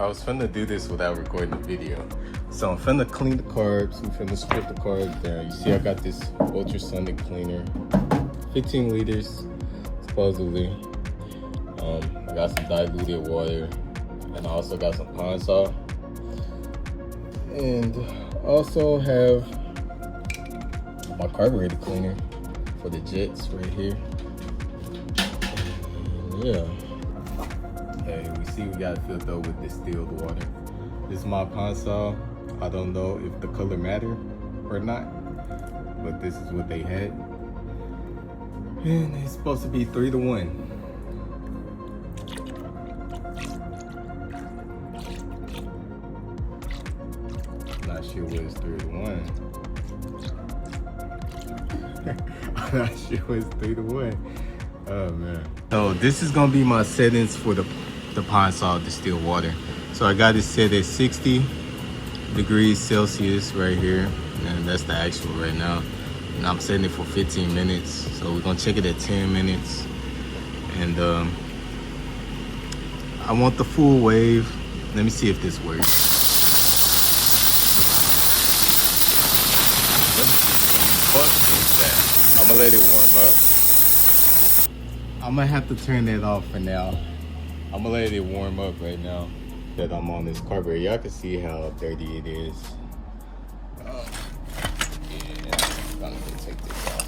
I was finna do this without recording the video. So I'm finna clean the carbs. I'm finna strip the carbs down. You see I got this Ultrasonic cleaner. 15 liters, supposedly. I got some diluted water. And I also got some pond salt. And also have my carburetor cleaner for the jets right here. And yeah. Okay, we see we got it filled up with distilled water. This is my pond salt. I don't know if the color matter or not, but this is what they had. And it's supposed to be 3 to 1. Not sure what it's 3 to 1. I'm not sure what it's 3 to 1. Oh man. So this is gonna be my settings for the pond salt distilled water. So I got it set at 60 degrees Celsius right here, and that's the actual right now. And I'm setting it for 15 minutes. So we're gonna check it at 10 minutes. And I want the full wave. Let me see if this works. What the fuck is that? I'm gonna let it warm up. I'm gonna have to turn that off for now. I'm gonna let it warm up right now that I'm on this carburetor. Y'all can see how dirty it is. Yeah, I'm gonna take this off.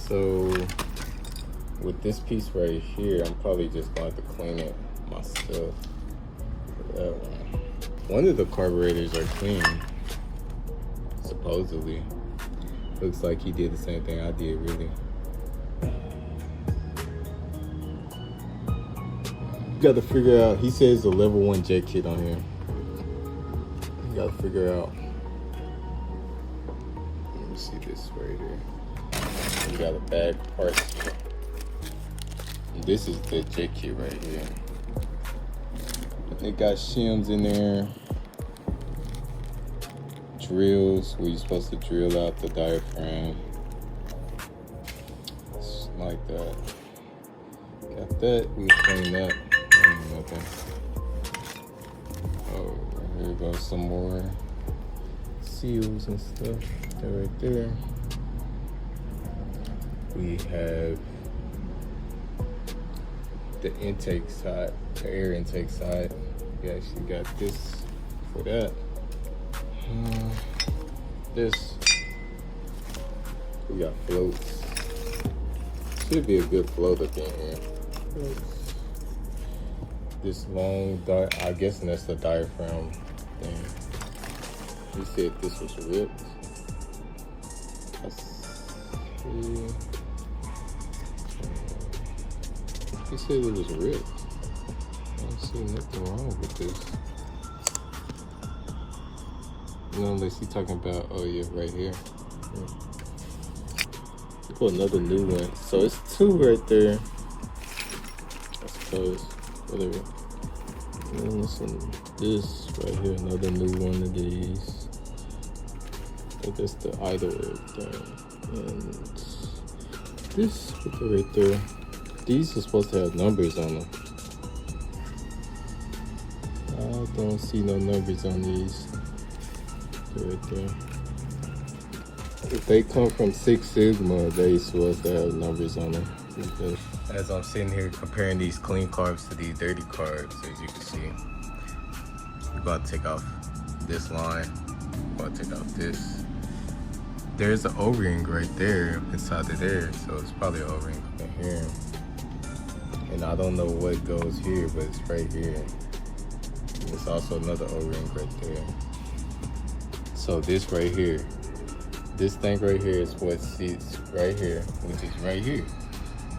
So with this piece right here, I'm probably just going to have to clean it myself. That one of the carburetors are clean, supposedly. Looks like he did the same thing I did, really. You gotta figure out, he says the level 1 jet kit on here. You gotta figure out. Let me see this right here. You got a bag of parts. And this is the jet kit right here. It got shims in there. Drills, where you're supposed to drill out the diaphragm. It's like that. Got that, we clean that. Okay. Oh, here goes some more seals and stuff. They're right there. We have the intake side, the air intake side. We actually got this for that. This. We got floats. Should be a good float up in here. This long, I guess that's the diaphragm thing. He said this was ripped. He said it was ripped. I don't see nothing wrong with this. No, unless he's talking about, oh yeah, right here. Oh, another new one. So it's 2 right there. I suppose. Whatever. And this right here, another new one of these. So that's the idle thing. And this right there. These are supposed to have numbers on them. I don't see no numbers on these. They're right there. If they come from 6 Sigma, they supposed to have numbers on them. Okay. As I'm sitting here comparing these clean carbs to these dirty carbs, as you can see, we're about to take off this line, we're about to take off this. There's an O-ring right there inside of there, so it's probably an O-ring in here. And I don't know what goes here, but it's right here. And there's also another O-ring right there. So this right here, this thing right here is what sits right here, which is right here.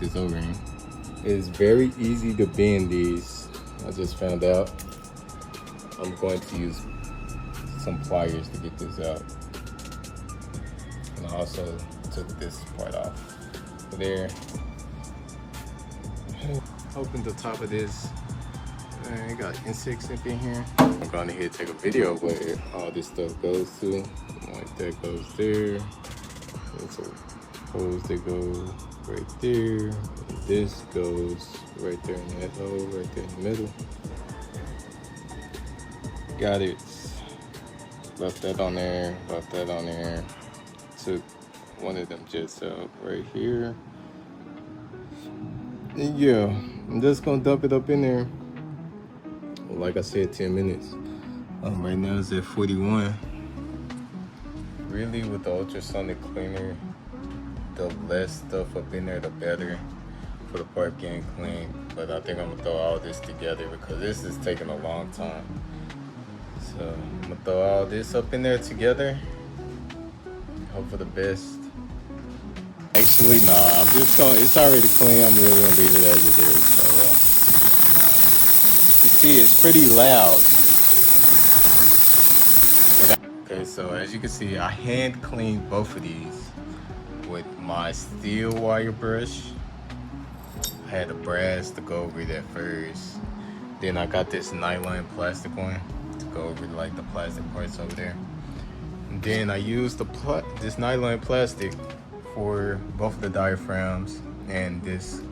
This O-ring. It's very easy to bend these. I just found out. I'm going to use some pliers to get this out. And I also took this part off. There. Open the top of this. I got insects up in here. I'm going ahead and take a video of where all this stuff goes to. Like that goes there. There's some holes that go right there. And this goes right there in that hole, right there in the middle. got it. Left that on there, left that on there. Took one of them jets out right here. And yeah, I'm just gonna dump it up in there. Like I said, 10 minutes. Right now it's at 41. Really, with the ultrasonic cleaner, the less stuff up in there, the better for the part getting clean. But I think I'm gonna throw all this together because this is taking a long time. So I'm gonna throw all this up in there together. Hope for the best. Actually, nah, I'm just gonna, it's already clean. I'm really gonna leave it as it is. So, you see, it's pretty loud. Okay, so as you can see, I hand cleaned both of these with my steel wire brush. I had the brass to go over that first. Then I got this nylon plastic one to go over like the plastic parts over there. And then I used this nylon plastic for both of the diaphragms and this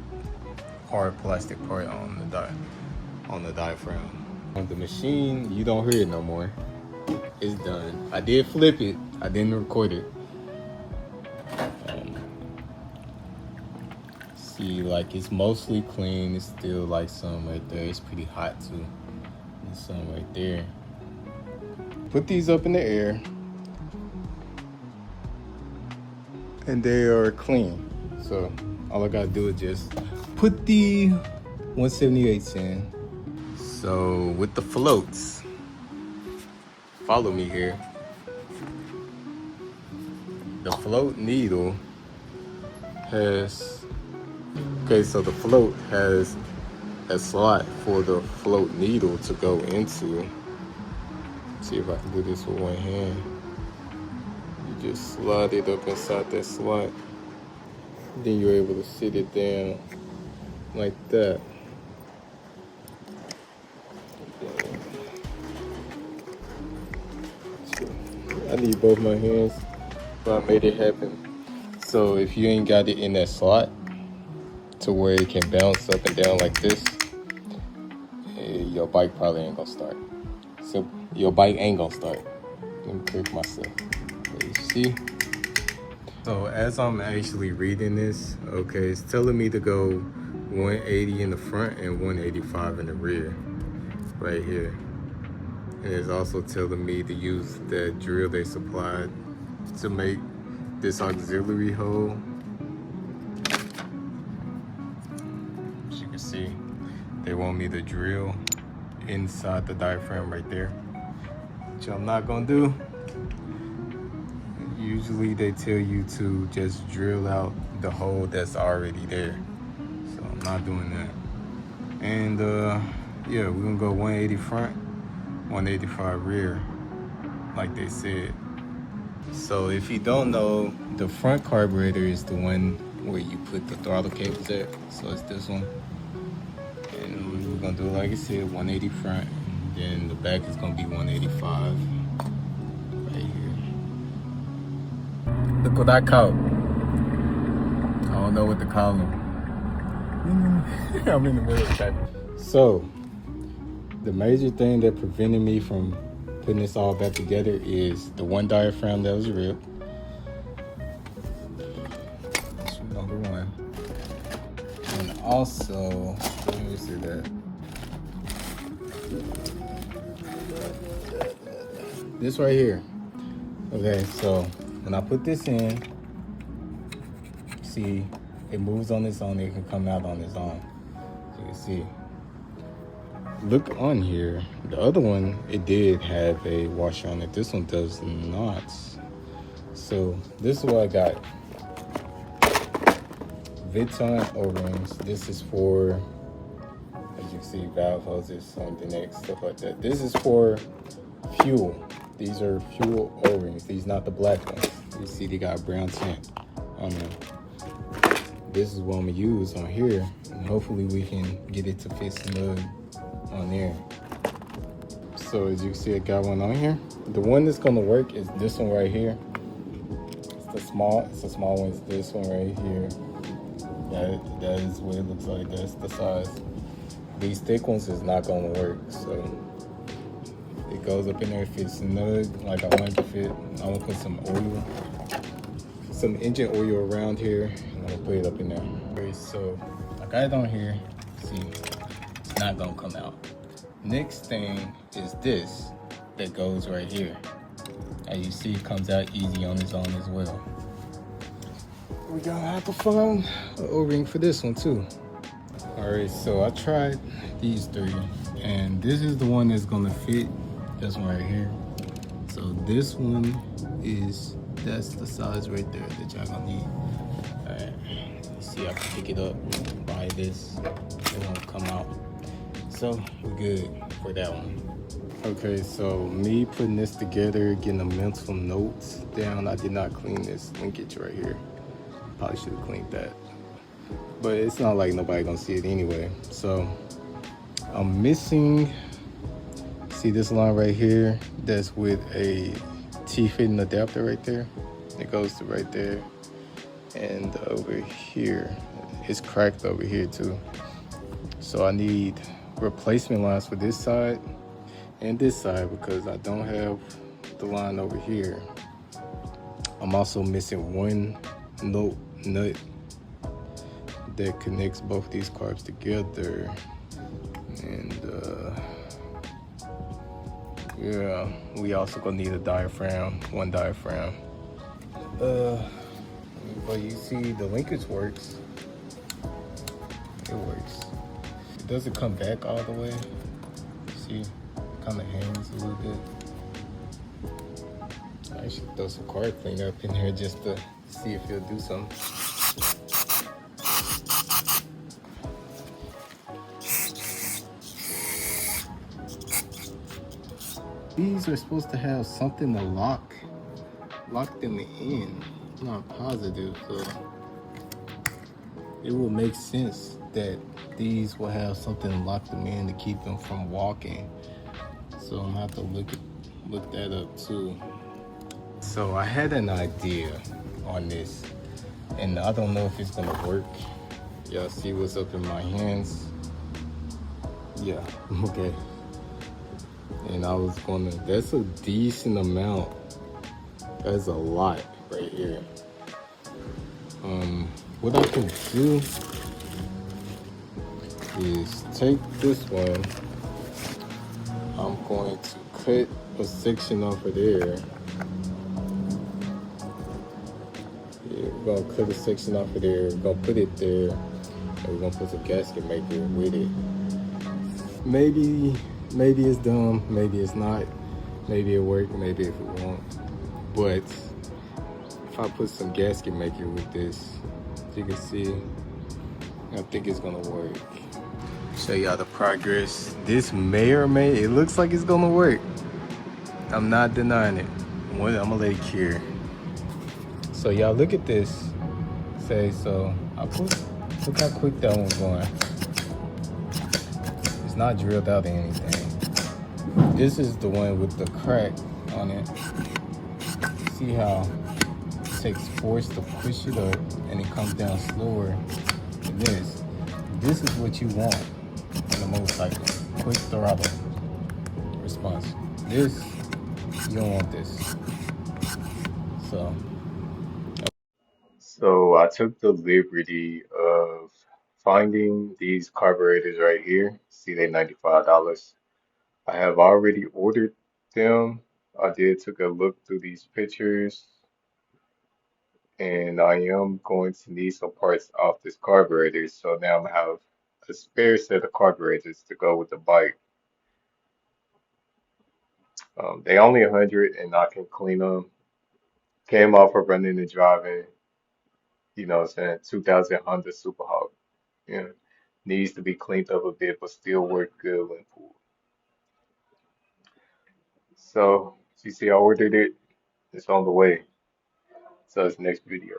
hard plastic part on the diaphragm. On the machine, you don't hear it no more. It's done. I did flip it. I didn't record it. See, like it's mostly clean. It's still like some right there. It's pretty hot too. There's some right there. Put these up in the air, and they are clean. So all I gotta do is just put the 178s in. So with the floats, follow me here. The float needle has, okay, so the float has a slot for the float needle to go into. See if I can do this with one hand. You just slide it up inside that slot. Then you're able to sit it down like that. I need both my hands, but I made it happen. So if you ain't got it in that slot to where it can bounce up and down like this, your bike probably ain't gonna start. So your bike ain't gonna start. Let me click myself. You see? So as I'm actually reading this, okay, it's telling me to go 180 in the front and 185 in the rear, right here. And it's also telling me to use the drill they supplied to make this auxiliary hole. As you can see, they want me to drill inside the diaphragm right there, which I'm not gonna do. Usually they tell you to just drill out the hole that's already there. So I'm not doing that. And yeah, we're gonna go 180 front, 185 rear, like they said. So if you don't know, the front carburetor is the one where you put the throttle cables at. So it's this one. And we're gonna do, like I said, 180 front, and then the back is gonna be 185 right here. Look what I caught. I don't know what to call them. I'm in the middle of that. So the major thing that prevented me from putting this all back together is the one diaphragm that was ripped. That's number one. And also, let me see that. This right here. Okay, so when I put this in, see, it moves on its own. It can come out on its own. So you can see. Look on here. The other one, it did have a washer on it. This one does not. So this is what I got. VTR O-rings. This is for, as you can see, valve hoses, something next, stuff like that. This is for fuel. These are fuel O-rings. These not the black ones. You see they got brown tint on them. This is what I'm gonna use on here, and hopefully we can get it to fit some mud on there. So as you can see, I got one on here. The one that's gonna work is this one right here. It's a small one. It's this one right here. That is what it looks like. That's the size. These thick ones is not gonna work. So It goes up in there if it's snug, like I want it to fit. I'm gonna put some oil, some engine oil around here, and I'm gonna put it up in there. Okay, so I got it on here. See, it's not gonna come out. Next thing is this that goes right here. As you see, it comes out easy on its own as well. We gotta have to find an O-ring for this one too. All right, so I tried these three, and this is the one that's gonna fit. This one right here. So this one that's the size right there that y'all gonna need. All right, let's see, I can pick it up, buy this, it won't come out. So we're good for that one. Okay, so me putting this together, getting the mental notes down. I did not clean this linkage right here. Probably should have cleaned that, but it's not like nobody gonna see it anyway. So I'm missing, see this line right here, that's with a T-fitting adapter right there. It goes to right there, and over here, it's cracked over here too. So I need replacement lines for this side and this side because I don't have the line over here. I'm also missing one nut that connects both these carbs together, and yeah, we also gonna need a diaphragm, one diaphragm. But you see the linkage works. It works. It doesn't come back all the way. See, it kind of hangs a little bit. I should throw some car cleaner up in here just to see if it'll do something. These are supposed to have something to lock them in. I'm not positive, so it will make sense that these will have something to lock them in to keep them from walking. So I'm gonna have to look that up too. So I had an idea on this, and I don't know if it's gonna work. Y'all see what's up in my hands? Yeah, okay. And I was gonna, that's a decent amount. That's a lot right here. What I can do is take this one. I'm going to cut a section off of there. Yeah, we're gonna cut a section off of there. We're gonna put it there, and we're gonna put some gasket maker with it. Maybe it's dumb, maybe it's not. Maybe it worked, maybe if it won't. But if I put some gasket maker with this, as you can see, I think it's gonna work. Show y'all the progress. This may or may, it looks like it's gonna work. I'm not denying it. I'm gonna let it cure. So y'all look at this. Say, so look how quick that one's going. It's not drilled out or anything. This is the one with the crack on it. See how it takes force to push it up and it comes down slower than this. This is what you want in a motorcycle. Quick throttle response. This, you don't want this. So I took the liberty of finding these carburetors right here. See, they're $95. I have already ordered them. I did took a look through these pictures, and I am going to need some parts off this carburetor. So now I'm gonna have a spare set of carburetors to go with the bike. They only 100, and I can clean them. Came off of running and driving, you know what I'm saying, 2000 Honda Superhawk. You know, needs to be cleaned up a bit, but still work good when pulled. So, you see, I ordered it. It's on the way. So, it's next video.